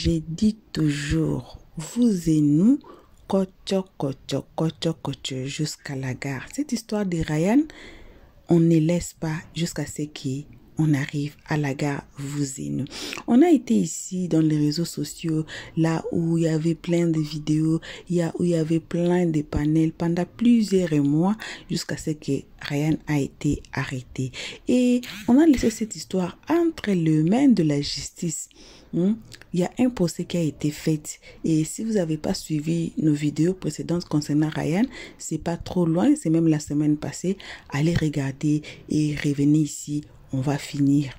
j'ai dit toujours, vous et nous, jusqu'à la gare. Cette histoire de Ryan, on ne laisse pas jusqu'à ce qu'on arrive à la gare, vous et nous. On a été ici dans les réseaux sociaux, là où il y avait plein de vidéos, où il y avait plein de panels pendant plusieurs mois jusqu'à ce que Ryan a été arrêté. Et on a laissé cette histoire entre les mains de la justice. Il y a un procès qui a été fait. Et si vous n'avez pas suivi nos vidéos précédentes concernant Ryan, c'est pas trop loin, c'est même la semaine passée. Allez regarder et revenez ici. On va finir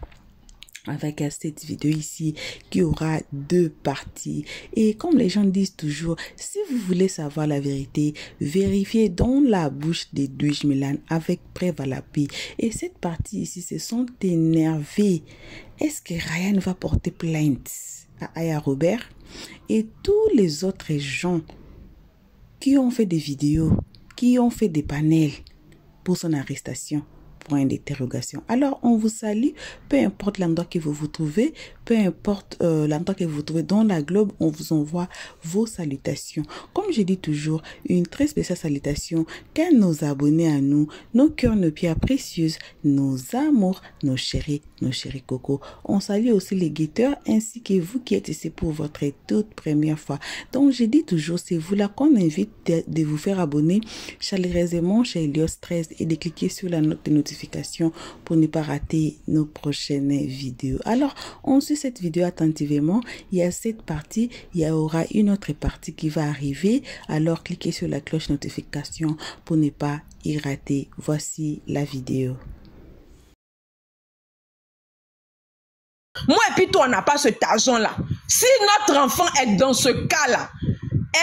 avec cette vidéo ici qui aura 2 parties. Et comme les gens disent toujours, si vous voulez savoir la vérité, vérifiez dans la bouche des Dwij Milan avec Prévalapi. Et cette partie ici se sont énervés. Est-ce que Ryan va porter plainte à Aya Robert et tous les autres gens qui ont fait des vidéos, qui ont fait des panels pour son arrestation? Point d'interrogation. Alors, on vous salue, peu importe l'endroit que vous vous trouvez, peu importe l'endroit que vous vous trouvez dans la globe, on vous envoie vos salutations. Comme je dis toujours, une très spéciale salutation qu'à nos abonnés à nous, nos cœurs, nos pierres précieuses, nos amours, nos chéris cocos. On salue aussi les guetteurs ainsi que vous qui êtes ici pour votre toute première fois. Donc, je dis toujours, c'est vous là qu'on invite de vous faire abonner chaleureusement chez Elios 13 et de cliquer sur la note de notification pour ne pas rater nos prochaines vidéos. Alors, on suit cette vidéo attentivement. Il y a cette partie, il y aura une autre partie qui va arriver. Alors, cliquez sur la cloche notification pour ne pas y rater. Voici la vidéo. Moi et puis toi, on n'a pas cet argent-là. Si notre enfant est dans ce cas-là,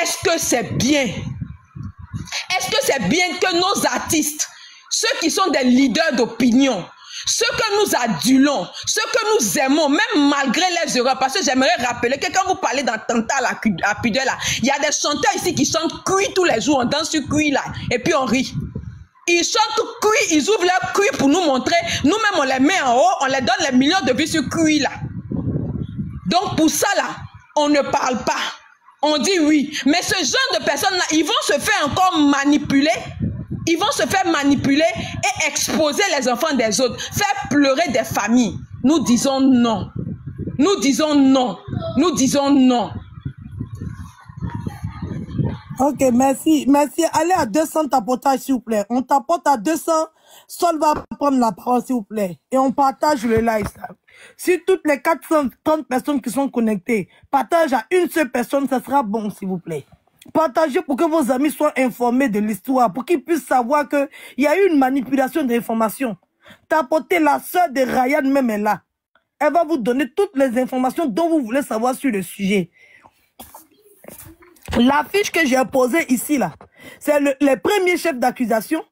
est-ce que c'est bien? Est-ce que c'est bien que nos artistes, ceux qui sont des leaders d'opinion, ceux que nous adulons, ceux que nous aimons, même malgré les erreurs, parce que j'aimerais rappeler que quand vous parlez d'attentat à Pudeur, là, il y a des chanteurs ici qui chantent cuit tous les jours, on danse sur cuit là, et puis on rit. Ils chantent cuit, ils ouvrent leur cuit pour nous montrer, nous-mêmes on les met en haut, on les donne les millions de vues sur cuit là. Donc pour ça là, on ne parle pas, on dit oui, mais ce genre de personnes là, ils vont se faire encore manipuler. Ils vont se faire manipuler et exposer les enfants des autres, faire pleurer des familles. Nous disons non. Nous disons non. Nous disons non. Ok, merci. Merci. Allez à 200 tapotages, s'il vous plaît. On tapote à 200. Sol va prendre la parole, s'il vous plaît. Et on partage le live. Si toutes les 430 personnes qui sont connectées partagent à une seule personne, ça sera bon, s'il vous plaît. Partagez pour que vos amis soient informés de l'histoire, pour qu'ils puissent savoir qu'il y a eu une manipulation d'informations. Tapotez, la sœur de Ryan même est là. Elle va vous donner toutes les informations dont vous voulez savoir sur le sujet. La fiche que j'ai posée ici, là, c'est les premiers chefs d'accusation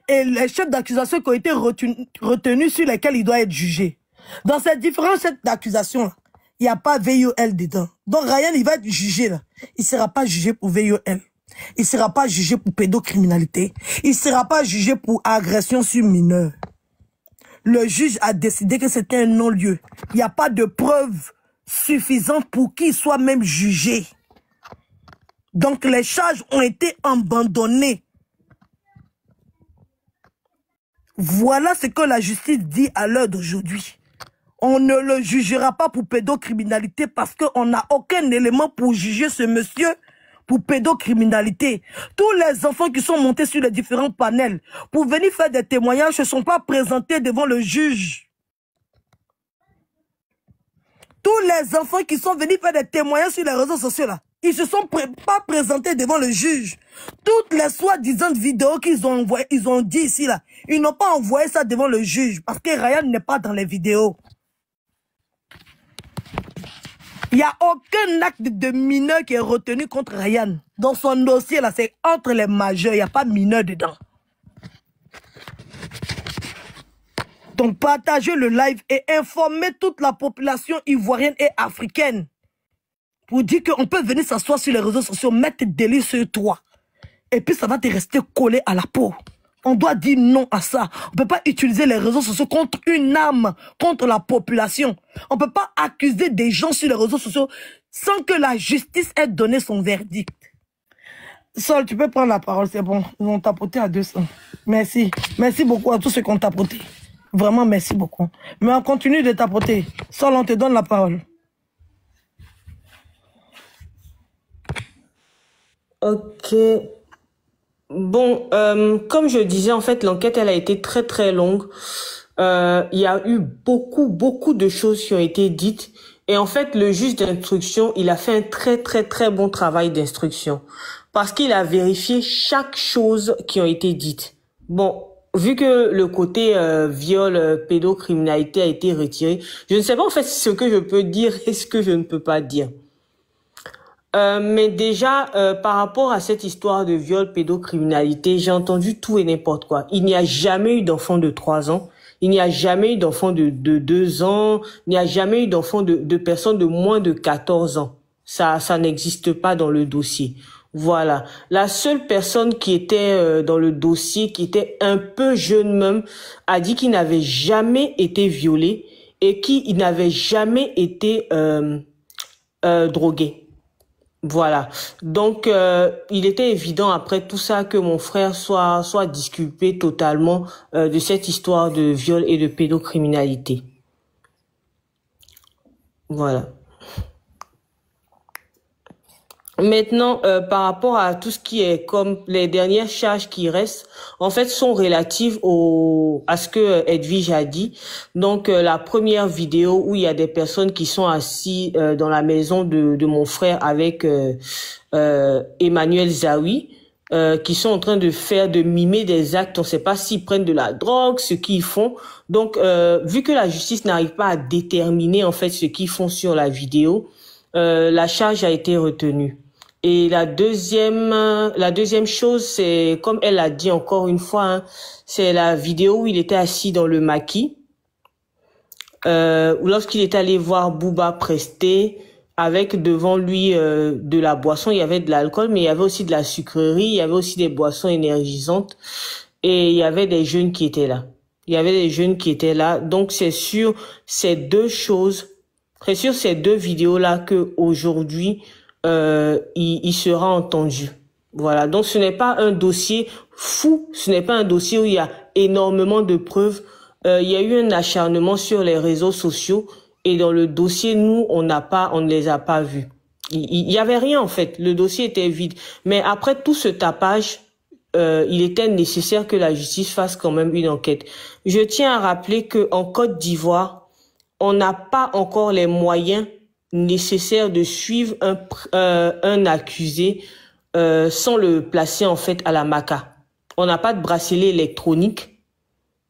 et les chefs d'accusation qui ont été retenus sur lesquels il doit être jugé. Dans ces différents chefs d'accusation, il n'y a pas VIOL dedans. Donc Ryan, il va être jugé là. Il ne sera pas jugé pour VIOL. Il ne sera pas jugé pour pédocriminalité. Il ne sera pas jugé pour agression sur mineur. Le juge a décidé que c'était un non-lieu. Il n'y a pas de preuves suffisantes pour qu'il soit même jugé. Donc les charges ont été abandonnées. Voilà ce que la justice dit à l'heure d'aujourd'hui. On ne le jugera pas pour pédocriminalité parce qu'on n'a aucun élément pour juger ce monsieur pour pédocriminalité. Tous les enfants qui sont montés sur les différents panels pour venir faire des témoignages ne se sont pas présentés devant le juge. Tous les enfants qui sont venus faire des témoignages sur les réseaux sociaux là, ils ne se sont pas présentés devant le juge. Toutes les soi-disant vidéos qu'ils ont envoyées, ils ont dit ici là, ils n'ont pas envoyé ça devant le juge parce que Ryan n'est pas dans les vidéos. Il n'y a aucun acte de mineur qui est retenu contre Ryan. Dans son dossier, là, c'est entre les majeurs. Il n'y a pas mineur dedans. Donc, partagez le live et informez toute la population ivoirienne et africaine. Pour dire qu'on peut venir s'asseoir sur les réseaux sociaux, mettre des délits sur toi. Et puis, ça va te rester collé à la peau. On doit dire non à ça. On ne peut pas utiliser les réseaux sociaux contre une âme, contre la population. On ne peut pas accuser des gens sur les réseaux sociaux sans que la justice ait donné son verdict. Sol, tu peux prendre la parole, c'est bon. Ils vont tapoter à 200. Merci. Merci beaucoup à tous ceux qui ont tapoté. Vraiment, merci beaucoup. Mais on continue de tapoter. Sol, on te donne la parole. Ok. Bon, comme je disais, en fait, l'enquête, elle a été très, très longue. Il y a eu beaucoup de choses qui ont été dites. Et en fait, le juge d'instruction, il a fait un très, très, très bon travail d'instruction. Parce qu'il a vérifié chaque chose qui ont été dites. Bon, vu que le côté viol, pédocriminalité a été retiré, je ne sais pas en fait ce que je peux dire et ce que je ne peux pas dire. Mais déjà, par rapport à cette histoire de viol, pédocriminalité, j'ai entendu tout et n'importe quoi. Il n'y a jamais eu d'enfant de 3 ans. Il n'y a jamais eu d'enfant de 2 ans. Il n'y a jamais eu d'enfant de personnes de moins de 14 ans. Ça n'existe pas dans le dossier. Voilà. La seule personne qui était dans le dossier, qui était un peu jeune même, a dit qu'il n'avait jamais été violé et qu'il n'avait jamais été drogué. Voilà. Donc, il était évident après tout ça que mon frère soit disculpé totalement de cette histoire de viol et de pédocriminalité. Voilà. Maintenant, par rapport à tout ce qui est comme les dernières charges qui restent, en fait, sont relatives à ce que Edwige a dit. Donc, la première vidéo où il y a des personnes qui sont assises dans la maison de mon frère avec Emmanuel Zawi, qui sont en train de mimer des actes. On ne sait pas s'ils prennent de la drogue, ce qu'ils font. Donc, vu que la justice n'arrive pas à déterminer en fait ce qu'ils font sur la vidéo, la charge a été retenue. Et la deuxième chose, c'est, comme elle a dit encore une fois, hein, c'est la vidéo où il était assis dans le maquis, lorsqu'il est allé voir Bouba Presté, avec devant lui de la boisson, il y avait de l'alcool, mais il y avait aussi de la sucrerie, il y avait aussi des boissons énergisantes, et il y avait des jeunes qui étaient là. Donc c'est sur ces deux choses, c'est sur ces deux vidéos-là que aujourd'hui il sera entendu. Voilà. Donc ce n'est pas un dossier fou, ce n'est pas un dossier où il y a énormément de preuves. Il y a eu un acharnement sur les réseaux sociaux et dans le dossier, nous, on ne les a pas vus. Il y avait rien en fait. Le dossier était vide. Mais après tout ce tapage, il était nécessaire que la justice fasse quand même une enquête. Je tiens à rappeler que en Côte d'Ivoire, on n'a pas encore les moyens nécessaire de suivre un accusé sans le placer en fait à la MACA. On n'a pas de bracelet électronique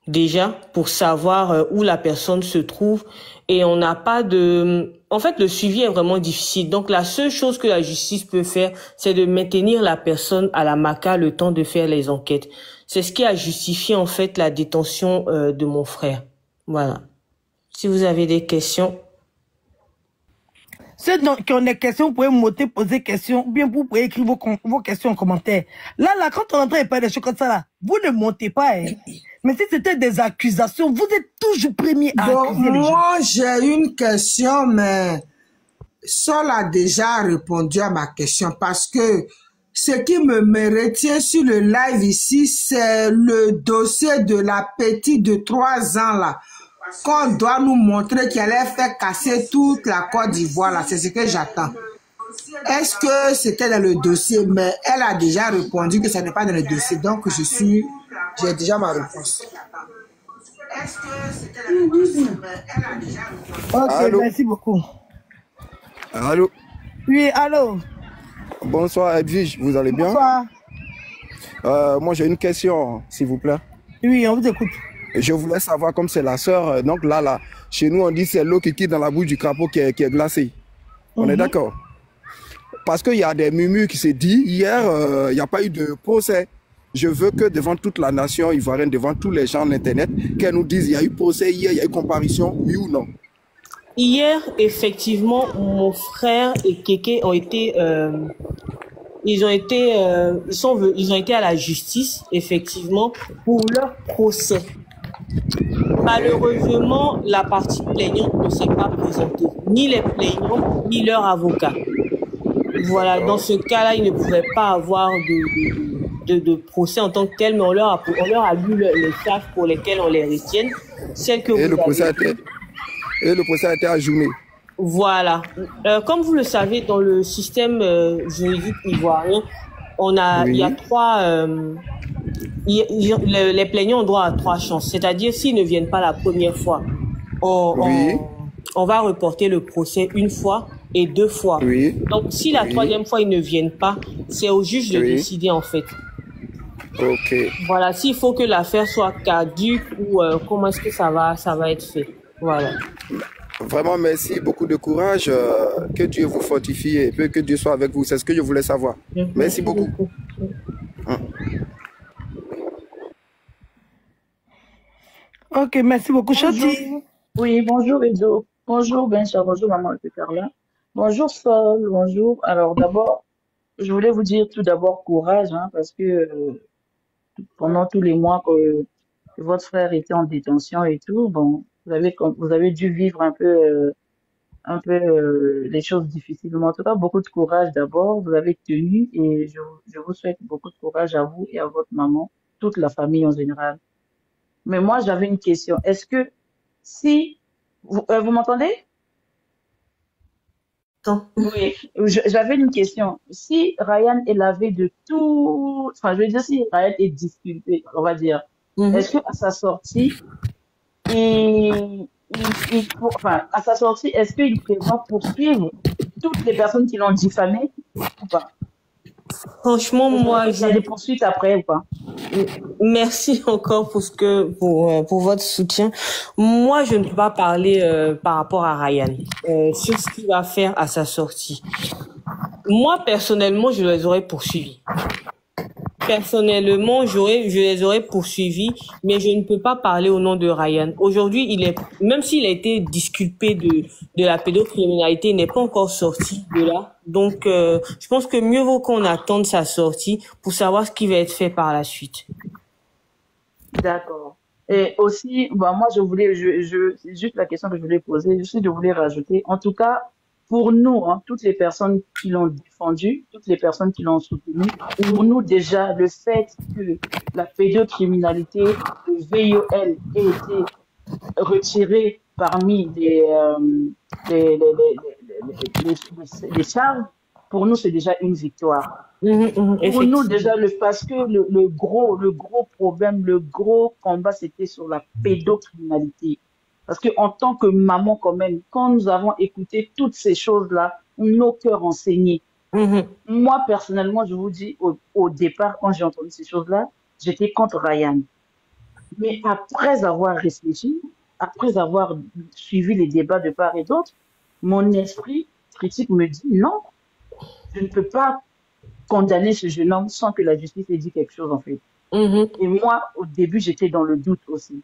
déjà pour savoir où la personne se trouve et on n'a pas de... En fait, le suivi est vraiment difficile. Donc, la seule chose que la justice peut faire, c'est de maintenir la personne à la MACA le temps de faire les enquêtes. C'est ce qui a justifié en fait la détention de mon frère. Voilà. Si vous avez des questions... Ceux qui ont des questions, vous pouvez monter, poser des questions, ou bien vous pouvez écrire vos questions en commentaire. Là, quand on entend parler des choses comme ça, là, vous ne montez pas. Hein. Mais si c'était des accusations, vous êtes toujours premier à accuser les gens. Moi, j'ai une question, mais Sol a déjà répondu à ma question parce que ce qui me retient sur le live ici, c'est le dossier de la petite de 3 ans, là. Qu'on doit nous montrer qu'elle a fait casser toute la Côte d'Ivoire, là, c'est ce que j'attends. Est-ce que c'était dans le dossier? Mais elle a déjà répondu que ça n'est pas dans le dossier, donc j'ai déjà ma réponse. Est-ce que c'était dans le dossier? Mais elle a déjà répondu. Ok, allô? Merci beaucoup. Allô? Oui, allô? Bonsoir Edwige, vous allez bien? Bonsoir. Moi j'ai une question, s'il vous plaît. Oui, on vous écoute. Je voulais savoir, comme c'est la sœur, donc là, chez nous, on dit c'est l'eau qui quitte dans la bouche du crapaud qui est glacée. On est d'accord? Parce qu'il y a des murmures qui se disent, hier, il n'y a pas eu de procès. Je veux que devant toute la nation ivoirienne, devant tous les gens d'Internet, qu'elle nous dise, il y a eu procès hier, il y a eu comparution, oui ou non? Hier, effectivement, mon frère et Kéké ont été... ils ont été à la justice, effectivement, pour leur procès. Malheureusement, la partie plaignante ne s'est pas présentée, ni les plaignants, ni leur avocat. Voilà, dans ce cas-là, ils ne pouvaient pas avoir de procès en tant que tel, mais on leur a lu les charges pour lesquelles on les retient, celles que Et le procès a été ajourné. Voilà. Comme vous le savez, dans le système juridique ivoirien, il y a trois... les plaignants ont droit à 3 chances. C'est-à-dire, s'ils ne viennent pas la première fois, on va reporter le procès 1 fois et 2 fois. Donc, si la 3e fois, ils ne viennent pas, c'est au juge de décider, en fait. Ok. Voilà, s'il faut que l'affaire soit caduque ou comment est-ce que ça va être fait. Voilà. Vraiment, merci, beaucoup de courage. Que Dieu vous fortifie et que Dieu soit avec vous. C'est ce que je voulais savoir. Merci beaucoup. Ok, merci beaucoup, Chanty. Oui, bonjour Edo. Bonjour Bencha, bonjour maman et Carla. Bonjour Sol, bonjour. Alors d'abord, je voulais vous dire tout d'abord courage, hein, parce que pendant tous les mois que votre frère était en détention et tout, bon, vous avez dû vivre un peu les choses difficilement. En tout cas, beaucoup de courage d'abord. Vous avez tenu et je vous souhaite beaucoup de courage à vous et à votre maman, toute la famille en général. Mais moi, j'avais une question. Est-ce que si vous m'entendez? Oui, j'avais une question. Si Ryan est lavé de tout, enfin, je veux dire, si Ryan est disculpé, on va dire, est-ce qu'à sa sortie, à sa sortie, est-ce qu'il prévoit poursuivre toutes les personnes qui l'ont diffamé ou pas? Franchement, moi, j'ai des poursuites après ou pas? Merci encore pour votre soutien. Moi, je ne peux pas parler par rapport à Ryan sur ce qu'il va faire à sa sortie. Moi, personnellement, je les aurais poursuivis. Personnellement, je les aurais poursuivis, mais je ne peux pas parler au nom de Ryan. Aujourd'hui, même s'il a été disculpé de la pédocriminalité, il n'est pas encore sorti de là. Donc, je pense que mieux vaut qu'on attende sa sortie pour savoir ce qui va être fait par la suite. D'accord. Et aussi, moi, c'est juste la question que je voulais poser, je voulais rajouter. En tout cas, pour nous, hein, toutes les personnes qui l'ont défendu, toutes les personnes qui l'ont soutenu, pour nous déjà, le fait que la pédocriminalité, le VIOL ait été retiré parmi les charges, pour nous, c'est déjà une victoire. Pour nous, déjà, parce que le gros problème, le gros combat, c'était sur la pédocriminalité. Parce que en tant que maman, quand même, quand nous avons écouté toutes ces choses-là, nos cœurs ont saigné. Moi, personnellement, je vous dis, au départ, quand j'ai entendu ces choses-là, j'étais contre Ryan. Mais après avoir réfléchi, après avoir suivi les débats de part et d'autre, mon esprit critique me dit non, je ne peux pas condamner ce jeune homme sans que la justice ait dit quelque chose, en fait. Et moi, au début, j'étais dans le doute aussi.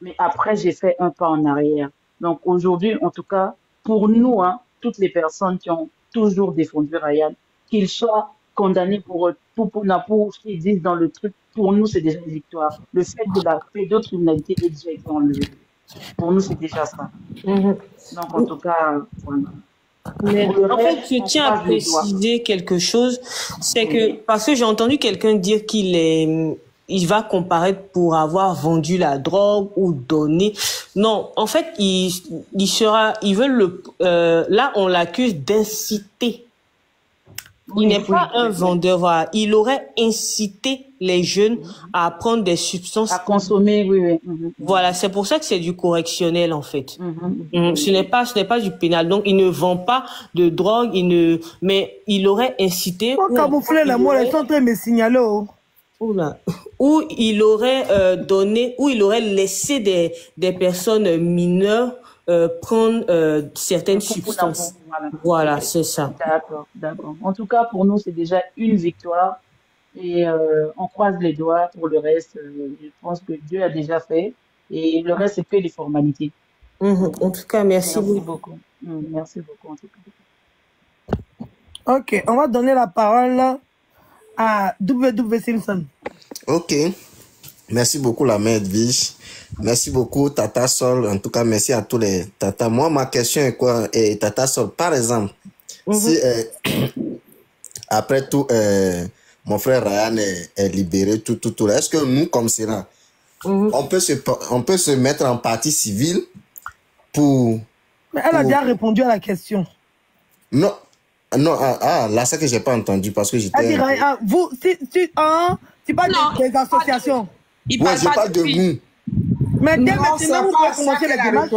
Mais après, j'ai fait un pas en arrière. Donc aujourd'hui, en tout cas, pour nous, hein, toutes les personnes qui ont toujours défendu Ryan, qu'ils soient condamnés pour ce qu'ils disent dans le truc, pour nous, c'est déjà une victoire. Le fait de la pédocriminalité est déjà été enlevé. Pour nous, c'est déjà ça. Donc, en tout cas, voilà. Mais en fait, je tiens à préciser quelque chose, c'est que, parce que j'ai entendu quelqu'un dire il va comparaître pour avoir vendu la drogue ou donné. Non, en fait, là, on l'accuse d'inciter. Il n'est pas un vendeur, voilà. Il aurait incité les jeunes à prendre des substances. À consommer, oui. Voilà, c'est pour ça que c'est du correctionnel, en fait. Ce n'est pas du pénal. Donc, il ne vend pas de drogue, mais il aurait incité. Pour camoufler la mort, ils sont en train de me signaler, oh. Où il aurait où il aurait laissé des personnes mineures prendre certaines substances. Voilà, c'est ça. D'accord. En tout cas, pour nous, c'est déjà une victoire et on croise les doigts pour le reste. Je pense que Dieu a déjà fait et le reste, c'est que des formalités. En tout cas, merci beaucoup. Merci beaucoup, en tout cas. Ok, on va donner la parole à W. Simpson. Ok. Merci beaucoup, la mère Edwige. Merci beaucoup, Tata Sol. En tout cas, merci à tous les Tata. Moi, ma question est quoi? Tata Sol, par exemple, si après tout, mon frère Ryan est libéré, tout, est-ce que nous, comme cela, on peut se mettre en partie civile pour... Mais elle a déjà répondu à la question. Non, là, c'est que j'ai pas entendu parce que j'étais... Elle dit, vous, tu parles des associations. Ouais, je parle de nous. Mais dès maintenant, vous pouvez commencer les démarches.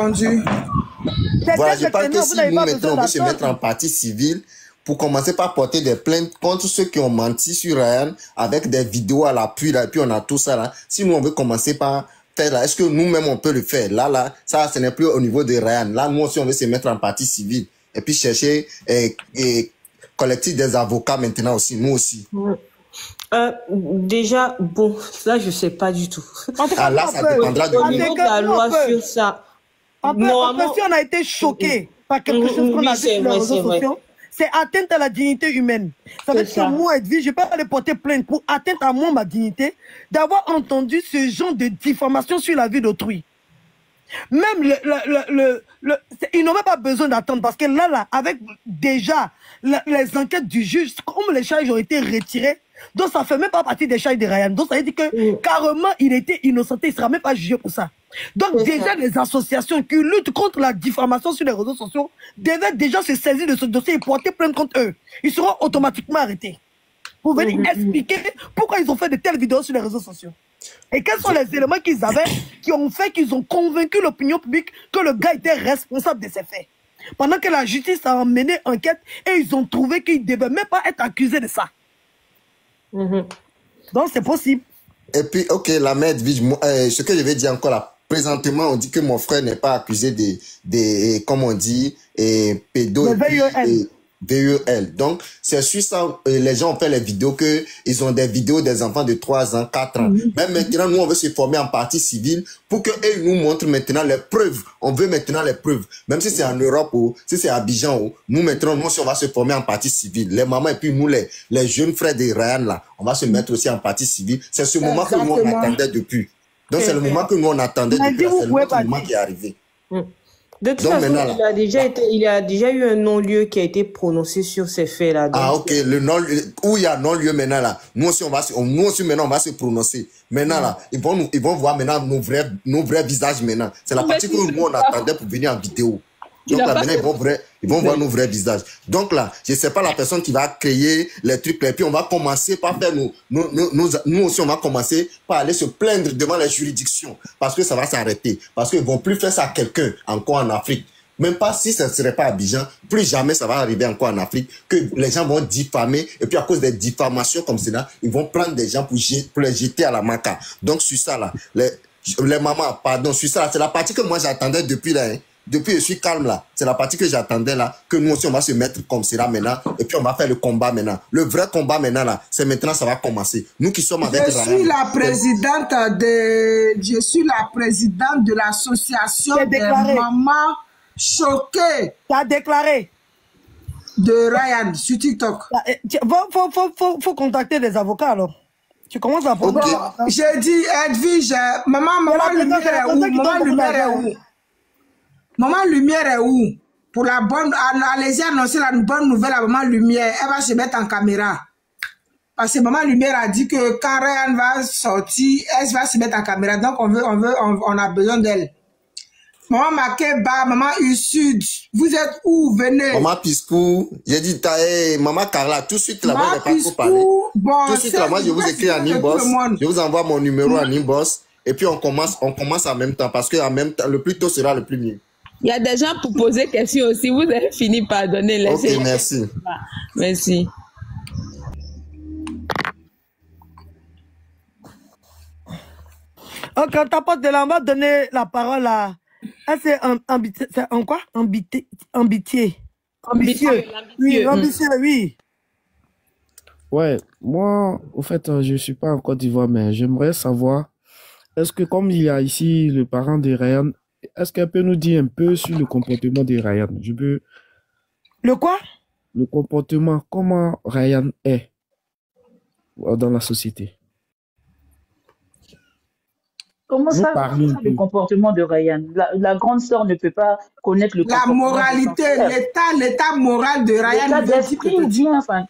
Voilà, je parle que si nous, maintenant, on veut se mettre en partie civile pour commencer par porter des plaintes contre ceux qui ont menti sur Ryan avec des vidéos à l'appui, là, et puis on a tout ça, là. Si nous, on veut commencer par faire, là, est-ce que nous-mêmes, on peut le faire? Là, ça, ce n'est plus au niveau de Ryan. Là, nous aussi, on veut se mettre en partie civile. Et puis chercher et collecter des avocats maintenant aussi, nous aussi. Déjà, bon, là, je sais pas du tout. Là, ça dépendra de au niveau de la loi sur ça. Normalement, si on a été choqué par quelque chose qu'on a vu sur les réseaux sociaux, c'est atteinte à la dignité humaine. Ça veut dire que moi, Edwige, je peux aller porter plainte pour atteinte à moi, ma dignité, d'avoir entendu ce genre de diffamation sur la vie d'autrui. Même ils n'ont même pas besoin d'attendre parce que là, avec déjà les enquêtes du juge, comme les charges ont été retirées, donc ça ne fait même pas partie des charges de Ryan. Donc ça veut dire que carrément, il était innocenté, il ne sera même pas jugé pour ça. Donc déjà, les associations qui luttent contre la diffamation sur les réseaux sociaux devaient déjà se saisir de ce dossier et porter plainte contre eux. Ils seront automatiquement arrêtés. Pour venir expliquer pourquoi ils ont fait de telles vidéos sur les réseaux sociaux. Et quels sont les éléments qu'ils avaient qui ont fait qu'ils ont convaincu l'opinion publique que le gars était responsable de ces faits. Pendant que la justice a mené enquête et ils ont trouvé qu'il ne devait même pas être accusé de ça. Donc c'est possible. Et puis, ok, la mère Edwige, ce que je vais dire encore là, présentement, on dit que mon frère n'est pas accusé de comme on dit, pédo. VEL. Donc, c'est sur ça, les gens ont fait les vidéos ils ont des vidéos des enfants de 3 ans, 4 ans. Même maintenant, nous, on veut se former en partie civile pour qu'ils nous montrent maintenant les preuves. On veut maintenant les preuves. Même si c'est en Europe ou si c'est à Abidjan, nous maintenant, nous, si on va se former en partie civile, les mamans et puis nous, les jeunes frères de Ryan, là, on va se mettre aussi en partie civile. C'est ce moment que nous, on attendait depuis. Donc, c'est le moment que nous, on attendait depuis. C'est le moment qui est arrivé. De toute façon, il y a déjà eu un non-lieu qui a été prononcé sur ces faits-là. Ok, le non-lieu, où il y a non-lieu maintenant là, nous aussi maintenant on va se prononcer. Maintenant là, ils vont voir maintenant nos vrais visages maintenant. C'est la partie que nous on attendait pour venir en vidéo. Donc là maintenant ils vont voir nos vrais visages. Donc là, je sais pas la personne qui va créer les trucs là, et puis on va commencer par faire nous aussi on va commencer par aller se plaindre devant les juridictions parce que ça va s'arrêter, parce qu'ils vont plus faire ça à quelqu'un encore en Afrique. Même pas si ça ne serait pas Abidjan, plus jamais ça va arriver encore en Afrique, que les gens vont diffamer, et puis à cause des diffamations comme cela, ils vont prendre des gens pour les jeter à la maca. Donc sur ça là, les mamans, pardon, sur ça là, c'est la partie que moi j'attendais depuis là, hein. Depuis je suis calme là, c'est la partie que j'attendais là, que nous aussi on va se mettre comme cela maintenant, et puis on va faire le combat maintenant. Le vrai combat maintenant là, c'est maintenant ça va commencer. Nous qui sommes avec je suis la présidente de l'association des mamans choquées. Tu as déclaré de Ryan sur TikTok. Faut contacter les avocats alors. Tu commences à prendre. J'ai dit Edwige, maman lumière est où? Maman lumière est où? Maman Lumière est où? Pour la bonne... Allez-y annoncer la bonne nouvelle à Maman Lumière. Elle va se mettre en caméra. Parce que Maman Lumière a dit que quand Ryan va sortir, elle va se mettre en caméra. Donc on a besoin d'elle. Maman Makeba, Maman Usud, vous êtes où? Venez. Maman Piscou, j'ai dit Maman Carla, tout de suite là-bas, je vais pas trop parler. Bon, tout de suite là-bas, je vous écris en inbox. Je vous envoie mon numéro en inbox. Et puis on commence en même temps. Parce que en même temps, le plus tôt sera le plus mieux. Il y a des gens pour poser questions aussi. Vous avez fini par donner les... Ok, merci. Merci. Ok, on t'apporte de là, on va donner la parole à... Ah, c'est un quoi? Ambitieux. Oui, ambitieux, oui. Ouais, moi, au fait, je ne suis pas en Côte d'Ivoire, mais j'aimerais savoir, est-ce que comme il y a ici le parent de Ryan, est-ce qu'elle peut nous dire un peu sur le comportement de Ryan? Le quoi? Le comportement, comment Ryan est dans la société. Comment nous ça, parler un le peu. comportement de Ryan? La grande sœur ne peut pas connaître le La comportement de son moralité, frère. l'état moral de Ryan L'état veut dire d'esprit ou peut-être. bien, enfin,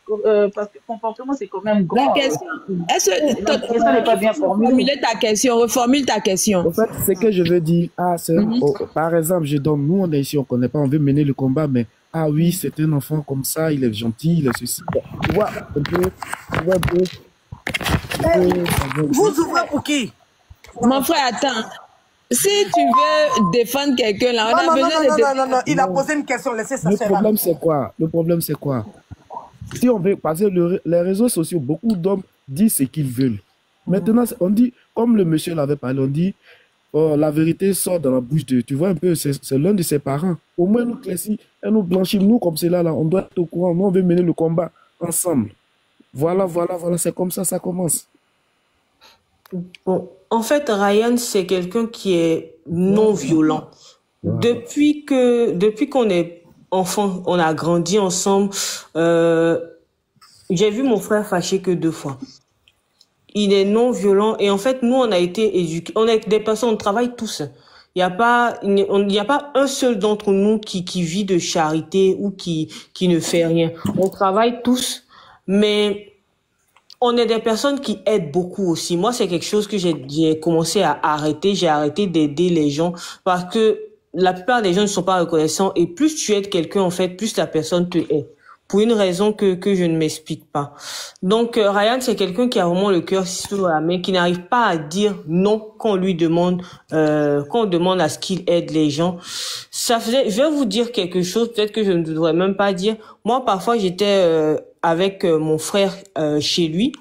parce que le comportement, c'est quand même La grand. question, est-ce que La question n'est pas bien formulée. reformuler ta question, reformule ta question. En fait, c'est que je veux dire, Mhm. par exemple, nous, on est ici, on ne connaît pas, on veut mener le combat, mais, ah oui, c'est un enfant comme ça, il est gentil, il est ceci. Tu vois, un peu, Vous ouvrez pour qui? Mon frère, attends. Si tu veux défendre quelqu'un, là, on a besoin de... Non, il a posé une question, laissez ça Le faire. problème, c'est quoi? Le problème, c'est quoi? Si on veut, parce que les réseaux sociaux, beaucoup d'hommes disent ce qu'ils veulent. Maintenant, on dit, comme le monsieur l'avait parlé, on dit, oh, la vérité sort dans la bouche de, tu vois un peu, c'est l'un de ses parents. Au moins, nous, Clécy, elle nous blanchit, nous, comme cela, là, on doit être au courant, nous, on veut mener le combat ensemble. Voilà, c'est comme ça commence. Bon, en fait, Ryan, c'est quelqu'un qui est non violent. Depuis qu'on est enfant, on a grandi ensemble. J'ai vu mon frère fâché que 2 fois. Il est non violent et en fait, nous, on a été éduqués. On est des personnes, on travaille tous. Il n'y a pas un seul d'entre nous qui vit de charité ou qui ne fait rien. On travaille tous, mais on est des personnes qui aident beaucoup aussi. Moi, c'est quelque chose que j'ai commencé à arrêter. J'ai arrêté d'aider les gens parce que la plupart des gens ne sont pas reconnaissants et plus tu aides quelqu'un, en fait, plus la personne te aide. Pour une raison que je ne m'explique pas. Donc, Ryan, c'est quelqu'un qui a vraiment le cœur sur la main, qui n'arrive pas à dire non quand on lui demande, quand on demande à ce qu'il aide les gens. Je vais vous dire quelque chose, peut-être que je ne devrais même pas dire. Moi, parfois, j'étais avec mon frère chez lui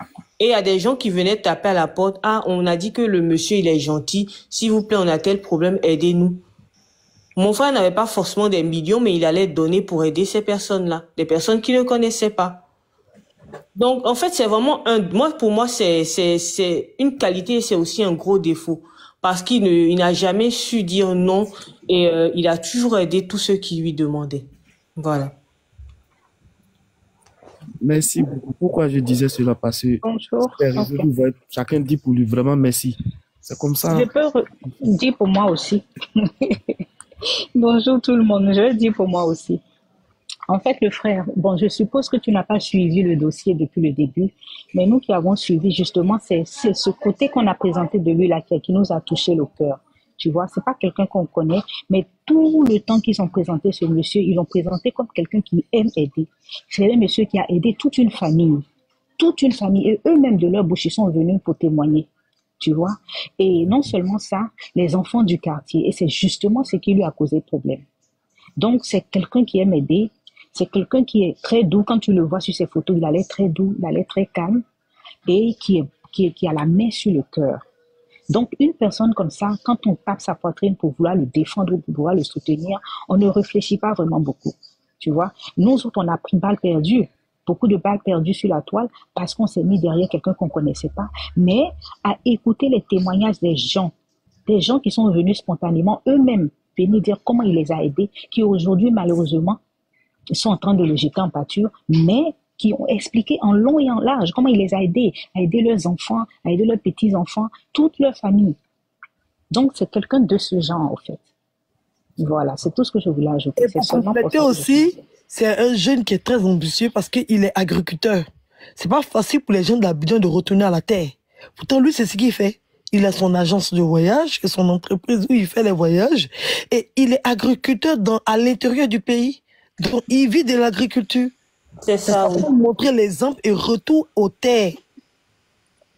et il y a des gens qui venaient taper à la porte. Ah, on a dit que le monsieur, il est gentil. S'il vous plaît, on a tel problème, aidez-nous. Mon frère n'avait pas forcément des millions, mais il allait donner pour aider ces personnes-là, des personnes qu'il ne connaissait pas. Donc, en fait, c'est vraiment pour moi, c'est une qualité, c'est aussi un gros défaut. Parce il n'a jamais su dire non et il a toujours aidé tous ceux qui lui demandaient. Voilà. Merci beaucoup. Pourquoi je disais cela? Parce que Bonjour. chacun dit pour lui vraiment merci. C'est comme ça. Je peux dire pour moi aussi. Bonjour tout le monde, je vais dire pour moi aussi. En fait, le frère, bon, je suppose que tu n'as pas suivi le dossier depuis le début, mais nous qui avons suivi, justement, c'est ce côté qu'on a présenté de lui là qui nous a touché le cœur. Tu vois, c'est pas quelqu'un qu'on connaît, mais tout le temps qu'ils ont présenté ce monsieur, ils l'ont présenté comme quelqu'un qui aime aider. C'est un monsieur qui a aidé toute une famille, et eux-mêmes de leur bouche, ils sont venus pour témoigner. Tu vois, et non seulement ça, les enfants du quartier, et c'est justement ce qui lui a causé problème. Donc, c'est quelqu'un qui aime aider, c'est quelqu'un qui est très doux. Quand tu le vois sur ses photos, il allait très doux, il allait très calme, et qui a la main sur le cœur. Donc, une personne comme ça, quand on tape sa poitrine pour vouloir le défendre ou pour vouloir le soutenir, on ne réfléchit pas vraiment beaucoup. Tu vois, nous autres, on a pris balle perdue. Beaucoup de balles perdues sur la toile parce qu'on s'est mis derrière quelqu'un qu'on ne connaissait pas. Mais à écouter les témoignages des gens qui sont venus spontanément eux-mêmes venir dire comment il les a aidés, qui aujourd'hui, malheureusement, sont en train de le jeter en pâture, mais qui ont expliqué en long et en large comment il les a aidés, à aider leurs enfants, à aider leurs petits-enfants, toute leur famille. Donc, c'est quelqu'un de ce genre, en fait. Voilà, c'est tout ce que je voulais ajouter. Et pour compléter aussi, c'est un jeune qui est très ambitieux parce qu'il est agriculteur. C'est pas facile pour les gens d'Abidjan de retourner à la terre. Pourtant, lui, c'est ce qu'il fait. Il a son agence de voyage et son entreprise où il fait les voyages. Et il est agriculteur à l'intérieur du pays. Donc, il vit de l'agriculture. C'est ça. Pour montrer l'exemple et retour aux terres.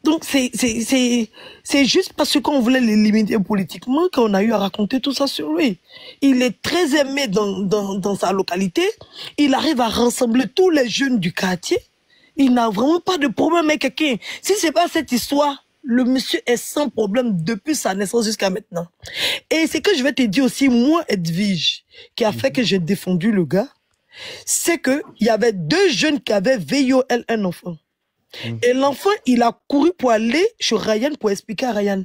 Donc, c'est juste parce qu'on voulait l'éliminer politiquement qu'on a eu à raconter tout ça sur lui. Il est très aimé dans sa localité. Il arrive à rassembler tous les jeunes du quartier. Il n'a vraiment pas de problème avec quelqu'un. Si c'est pas cette histoire, le monsieur est sans problème depuis sa naissance jusqu'à maintenant. Et ce que je vais te dire aussi, moi, Edwige, qui a fait que j'ai défendu le gars, c'est que il y avait 2 jeunes qui avaient VIOL un enfant. Et l'enfant, il a couru pour aller chez Ryan pour expliquer à Ryan.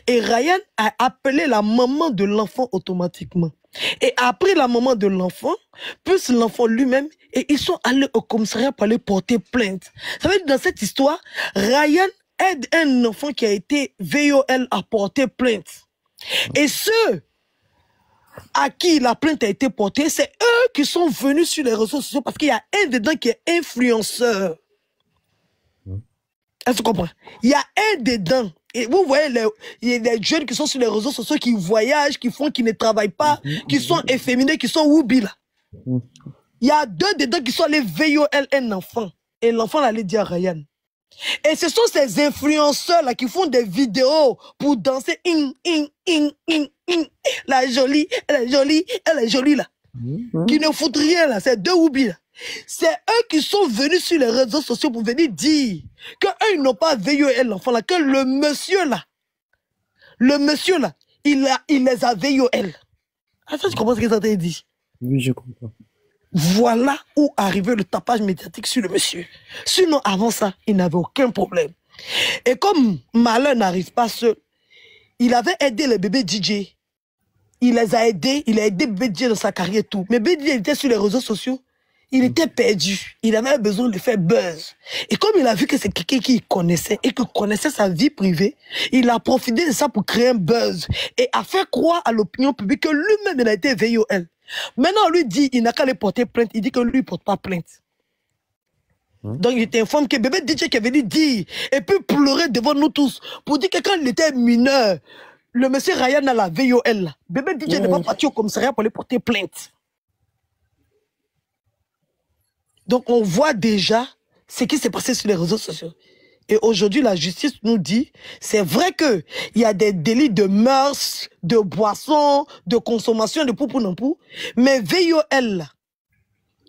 Et Ryan a appelé la maman de l'enfant automatiquement. Et après la maman de l'enfant, plus l'enfant lui-même, et ils sont allés au commissariat pour aller porter plainte. Ça veut dire dans cette histoire, Ryan aide un enfant qui a été VOL à porter plainte. Et ceux à qui la plainte a été portée, c'est eux qui sont venus sur les réseaux sociaux parce qu'il y a un dedans qui est influenceur. Est-ce que tu comprends? Il y a un dedans. Et vous voyez, il y a des jeunes qui sont sur les réseaux sociaux, qui voyagent, qui ne travaillent pas, qui sont efféminés, qui sont woubi là. Il y a deux dedans qui sont allés VOL un enfant. Et l'enfant allait dire à Ryan. Et ce sont ces influenceurs-là qui font des vidéos pour danser la jolie, elle est jolie, elle est jolie là. Qui ne foutent rien là, c'est deux woubi là. C'est eux qui sont venus sur les réseaux sociaux pour venir dire qu'eux ils n'ont pas VOL l'enfant là, que le monsieur là, il les a VOL. Attends, tu comprends ce que ça t'a dit? Oui, je comprends. Voilà où arrivait le tapage médiatique sur le monsieur. Sinon, avant ça, il n'avait aucun problème. Et comme malheur n'arrive pas seul, il avait aidé les bébés DJ. Il les a aidés, il a aidé bébé DJ dans sa carrière et tout. Mais bébé DJ était sur les réseaux sociaux, il était perdu. Il avait besoin de faire buzz. Et comme il a vu que c'est quelqu'un qu'il connaissait et qui connaissait sa vie privée, il a profité de ça pour créer un buzz et a fait croire à l'opinion publique que lui-même il a été VOL. Maintenant, on lui dit il n'a qu'à aller porter plainte. Il dit que lui, il ne porte pas plainte. Donc, il t'informe que bébé DJ qui est venu dire et puis pleurer devant nous tous pour dire que quand il était mineur, le monsieur Ryan a la VOL là. Bébé DJ n'est pas parti au commissariat pour aller porter plainte. Donc, on voit déjà ce qui s'est passé sur les réseaux sociaux. Et aujourd'hui, la justice nous dit, c'est vrai qu'il y a des délits de mœurs, de boissons, de consommation de poupou nampou, mais VOL,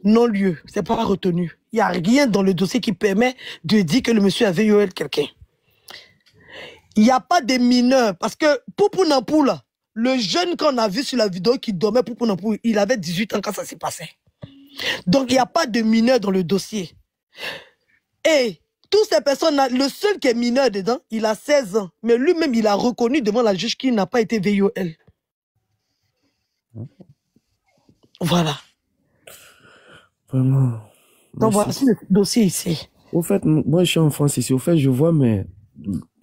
non-lieu, c'est pas retenu. Il n'y a rien dans le dossier qui permet de dire que le monsieur a VOL quelqu'un. Il n'y a pas de mineurs, parce que poupou nampou, là, le jeune qu'on a vu sur la vidéo qui dormait poupou nampou, il avait 18 ans quand ça s'est passé. Donc, il n'y a pas de mineurs dans le dossier. Et toutes ces personnes, le seul qui est mineur dedans, il a 16 ans. Mais lui-même, il a reconnu devant la juge qu'il n'a pas été VOL. Voilà. Vraiment. Donc voilà, c'est le dossier ici. Au fait, moi je suis en France ici. Au fait, je vois, mais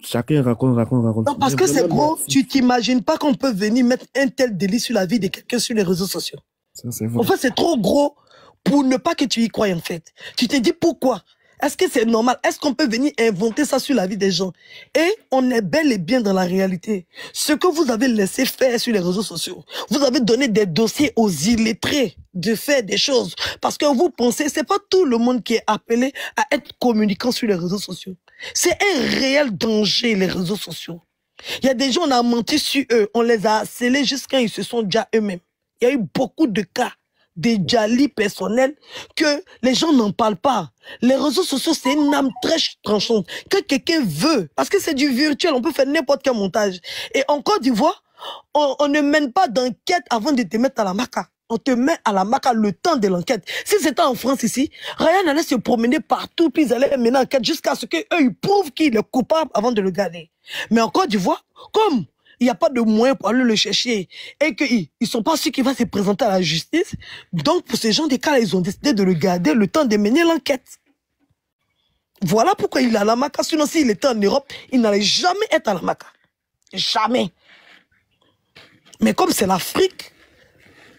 chacun raconte. Non, parce que c'est gros, tu t'imagines pas qu'on peut venir mettre un tel délit sur la vie de quelqu'un sur les réseaux sociaux. Ça, c'est vrai. En fait, c'est trop gros pour ne pas que tu y croies en fait. Tu te dis pourquoi? Est-ce que c'est normal? Est-ce qu'on peut venir inventer ça sur la vie des gens? Et on est bel et bien dans la réalité. Ce que vous avez laissé faire sur les réseaux sociaux, vous avez donné des dossiers aux illettrés de faire des choses. Parce que vous pensez, c'est pas tout le monde qui est appelé à être communicant sur les réseaux sociaux. C'est un réel danger, les réseaux sociaux. Il y a des gens, on a menti sur eux, on les a scellés jusqu'à ils se sont déjà eux-mêmes. Il y a eu beaucoup de cas. Des jalis personnels que les gens n'en parlent pas. Les réseaux sociaux, c'est une âme très tranchante. Que quelqu'un veut, parce que c'est du virtuel, on peut faire n'importe quel montage. Et en Côte d'Ivoire, on ne mène pas d'enquête avant de te mettre à la maca. On te met à la maca le temps de l'enquête. Si c'était en France ici, Ryan allait se promener partout, puis ils allaient mener l'enquête jusqu'à ce qu'eux, ils prouvent qu'il est coupable avant de le garder. Mais en Côte d'Ivoire, comme il n'y a pas de moyens pour aller le chercher et qu'ils ne sont pas sûrs qu'il va se présenter à la justice. Donc, pour ces gens des cas, ils ont décidé de le garder le temps de mener l'enquête. Voilà pourquoi il est à la maca. Sinon, s'il était en Europe, il n'allait jamais être à la maca. Jamais. Mais comme c'est l'Afrique,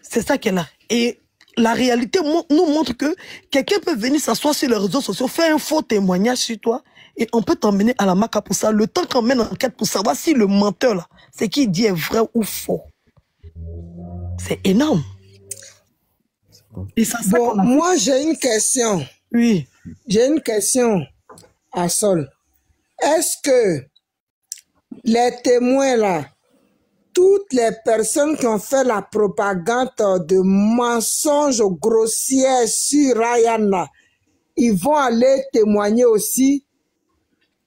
c'est ça qu'elle a. Et la réalité nous montre que quelqu'un peut venir s'asseoir sur les réseaux sociaux, faire un faux témoignage sur toi, et on peut t'emmener à la maca pour ça. Le temps qu'on mène l'enquête pour savoir si le menteur, là, c'est qui dit est vrai ou faux. C'est énorme. Et ça, bon, moi, j'ai une question. Oui. J'ai une question à Sol. Est-ce que les témoins, là, toutes les personnes qui ont fait la propagande de mensonges grossiers sur Ryan, là, ils vont aller témoigner aussi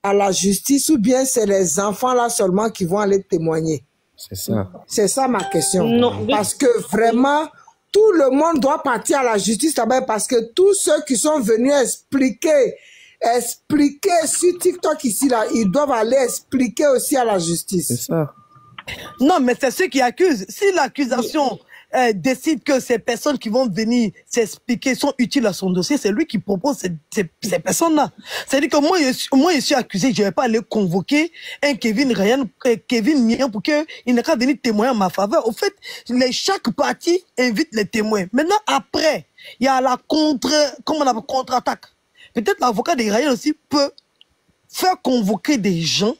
à la justice, ou bien c'est les enfants là seulement qui vont aller témoigner? C'est ça. C'est ça ma question. Non, parce que vraiment, tout le monde doit partir à la justice d'abord, parce que tous ceux qui sont venus expliquer sur TikTok ici, là, ils doivent aller expliquer aussi à la justice. C'est ça. Non, mais c'est ceux qui accusent. Si l'accusation décide que ces personnes qui vont venir s'expliquer sont utiles à son dossier, c'est lui qui propose ces personnes-là. C'est-à-dire que moi, je suis accusé, je ne vais pas aller convoquer un Kevin Mian pour qu'il n'ait qu'à venir témoigner en ma faveur. Au fait, chaque partie invite les témoins. Maintenant, après, il y a la contre-attaque. Peut-être l'avocat de Ryan aussi peut faire convoquer des gens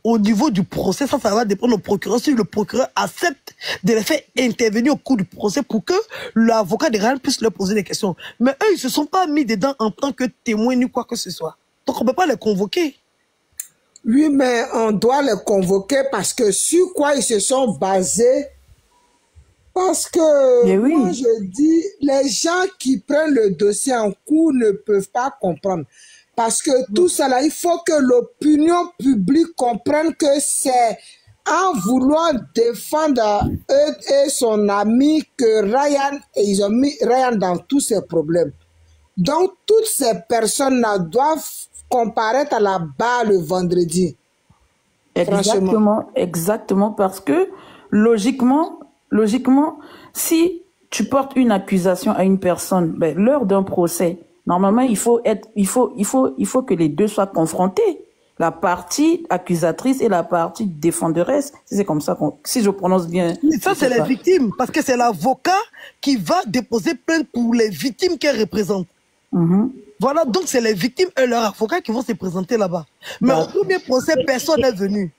au niveau du procès. Ça va dépendre du procureur. Si le procureur accepte de les faire intervenir au cours du procès pour que l'avocat de Ryan puisse leur poser des questions. Mais eux, ils ne se sont pas mis dedans en tant que témoins ni quoi que ce soit. Donc, on ne peut pas les convoquer. Oui, mais on doit les convoquer parce que sur quoi ils se sont basés. Parce que moi, je dis, les gens qui prennent le dossier en cours ne peuvent pas comprendre. Parce que tout cela, il faut que l'opinion publique comprenne que c'est en voulant défendre eux et son ami que ils ont mis Ryan dans tous ces problèmes. Donc, toutes ces personnes-là doivent comparaître à la barre le vendredi. Exactement, parce que logiquement, si tu portes une accusation à une personne, ben, lors d'un procès, normalement, il faut que les deux soient confrontés. La partie accusatrice et la partie défenderesse. C'est comme ça si je prononce bien. Ça, c'est les victimes, parce que c'est l'avocat qui va déposer plainte pour les victimes qu'elle représente. Voilà, donc c'est les victimes et leurs avocats qui vont se présenter là-bas. Mais au premier procès, personne n'est venu.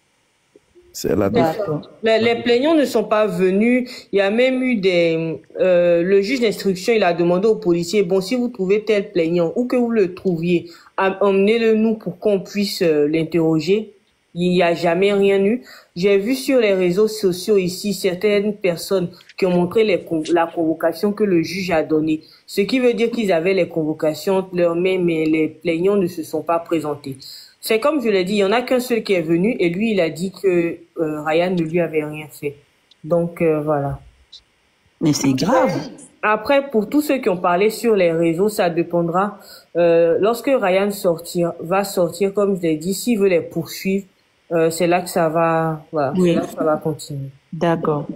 C'est la défense. Les plaignants ne sont pas venus. Il y a même eu le juge d'instruction, il a demandé aux policiers, bon, si vous trouvez tel plaignant, où que vous le trouviez, emmenez-le nous pour qu'on puisse l'interroger. Il n'y a jamais rien eu. J'ai vu sur les réseaux sociaux ici certaines personnes qui ont montré la convocation que le juge a donnée. Ce qui veut dire qu'ils avaient les convocations entre leurs mains, mais les plaignants ne se sont pas présentés. C'est comme je l'ai dit, il y en a qu'un seul qui est venu et lui, il a dit que Ryan ne lui avait rien fait. Donc, voilà. Mais c'est grave. Après, pour tous ceux qui ont parlé sur les réseaux, ça dépendra. Lorsque Ryan va sortir, comme je l'ai dit, s'il veut les poursuivre, c'est là que ça va, voilà, c'est là que ça va continuer. D'accord.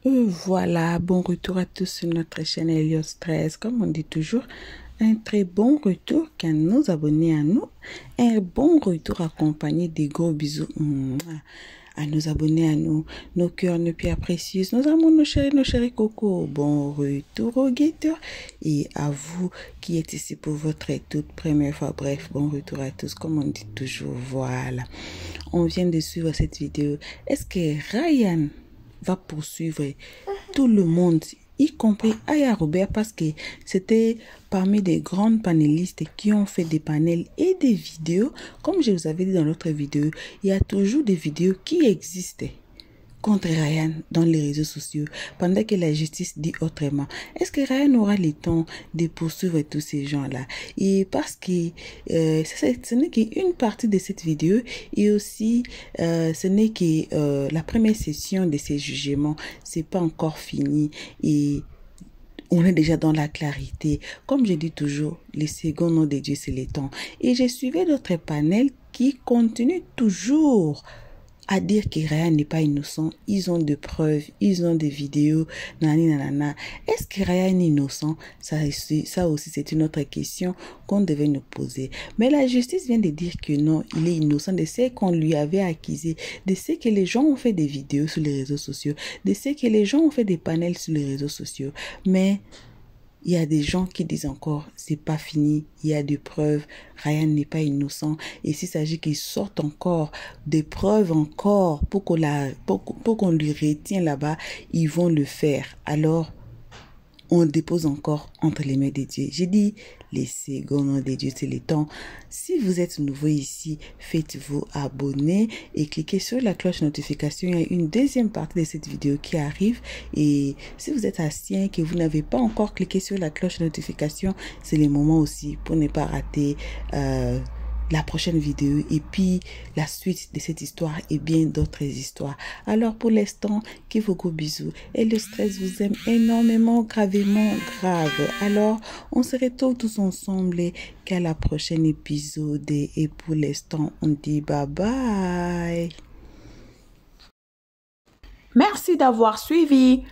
Voilà, bon retour à tous sur notre chaîne Helios 13. Comme on dit toujours, un très bon retour qu'à nos abonnés à nous. Un bon retour accompagné des gros bisous à nos abonnés à nous, nos cœurs, nos pierres précieuses, nos amours, nos chéris cocos. Bon retour aux guetteurs et à vous qui êtes ici pour votre toute première fois. Bref, bon retour à tous, comme on dit toujours. Voilà, on vient de suivre cette vidéo. Est-ce que Ryan va poursuivre tout le monde, y compris Aya Robert, parce que c'était parmi des grandes panélistes qui ont fait des panels et des vidéos. Comme je vous avais dit dans l'autre vidéo, il y a toujours des vidéos qui existaient contre Ryan dans les réseaux sociaux, pendant que la justice dit autrement. Est-ce que Ryan aura le temps de poursuivre tous ces gens-là? Et parce que ce n'est qu'une partie de cette vidéo, et aussi ce n'est que la première session de ces jugements, c'est pas encore fini, et on est déjà dans la clarité. Comme je dis toujours, le second nom de Dieu, c'est le temps. Et j'ai suivi d'autres panels qui continuent toujours à dire que Ryan n'est pas innocent. Ils ont des preuves, ils ont des vidéos, nanana. Est-ce que Ryan est innocent? Ça aussi, c'est une autre question qu'on devait nous poser. Mais la justice vient de dire que non, il est innocent de ce qu'on lui avait accusé, de ce que les gens ont fait des vidéos sur les réseaux sociaux, de ce que les gens ont fait des panels sur les réseaux sociaux. Mais il y a des gens qui disent encore, c'est pas fini, il y a des preuves, Ryan n'est pas innocent. Et s'il s'agit qu'il sorte encore des preuves encore pour qu'on lui retienne là-bas, ils vont le faire. Alors, on dépose encore entre les mains de Dieu. J'ai dit, les secondes de Dieu, c'est le temps. Si vous êtes nouveau ici, faites-vous abonner et cliquez sur la cloche notification. Il y a une deuxième partie de cette vidéo qui arrive. Et si vous êtes ancien et que vous n'avez pas encore cliqué sur la cloche notification, c'est le moment aussi pour ne pas rater la prochaine vidéo et puis la suite de cette histoire et bien d'autres histoires. Alors pour l'instant, que vos gros bisous et le stress vous aime énormément, gravement grave. Alors on se retrouve tous ensemble et qu'à la prochaine épisode et pour l'instant on dit bye bye. Merci d'avoir suivi.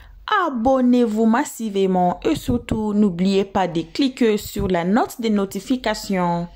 Abonnez-vous massivement et surtout n'oubliez pas de cliquer sur la note de notification.